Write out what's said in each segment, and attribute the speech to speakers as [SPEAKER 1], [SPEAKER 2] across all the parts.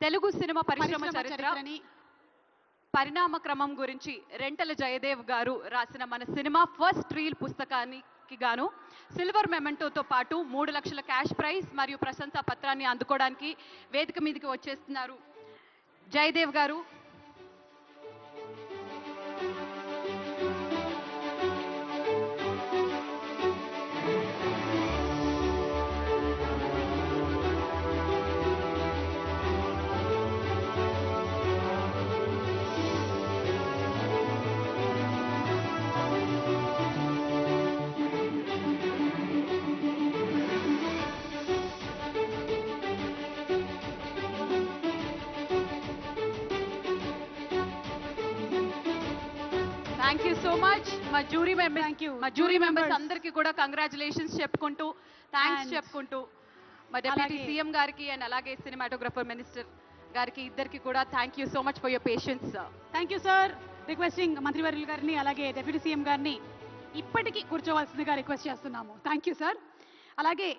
[SPEAKER 1] Telugu cinema పరిశ్రమ చరిత్రని పరిణామ క్రమం గురించి రెంటల జయదేవ్ గారు రాసిన మన సినిమా ఫస్ట్ రీల్ పుస్తకానికి గాను సిల్వర్ మెమెంటోతో పాటు 3 లక్షల క్యాష్ ప్రైజ్ మరియు ప్రశంసా పత్రాన్ని అందుకోవడానికి వేదిక మీదకి వచ్చేస్తున్నారు జయదేవ్ గారు. Thank you so much. మా జ్యూరీ మెంబర్స్ అందరికీ కూడా కంగ్రాచులేషన్స్ చెప్పుకుంటూ థ్యాంక్స్ చెప్పుకుంటూ మా డిప్యూటీ సీఎం గారికి అండ్ అలాగే సినిమాటోగ్రఫర్ మినిస్టర్ గారికి ఇద్దరికి కూడా thank you so much for your patience.
[SPEAKER 2] Thank you sir. Requesting మంత్రివర్యులు గారిని అలాగే డిప్యూటీ సీఎం గారిని ఇప్పటికీ కూర్చోవలసిందిగా రిక్వెస్ట్ చేస్తున్నాము. Thank you sir. అలాగే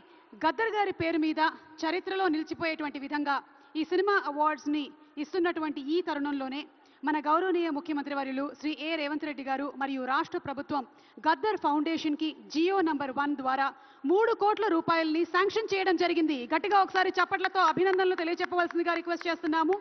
[SPEAKER 2] గద్దర్ గారి పేరు మీద చరిత్రలో నిలిచిపోయేటువంటి విధంగా ఈ సినిమా అవార్డ్స్ని ఇస్తున్నటువంటి ఈ తరుణంలోనే మన గౌరవనీయ ముఖ్యమంత్రి వర్యులు శ్రీ ఏ రేవంత్ రెడ్డి గారు మరియు రాష్ట్ర ప్రభుత్వం గద్దర్ ఫౌండేషన్కి జియో నంబర్ 1 ద్వారా 3 కోట్ల రూపాయలని శాంక్షన్ చేయడం జరిగింది. గట్టిగా ఒకసారి చప్పట్లతో అభినందనలు తెలియజెప్పవలసిందిగా రిక్వెస్ట్ చేస్తున్నాము.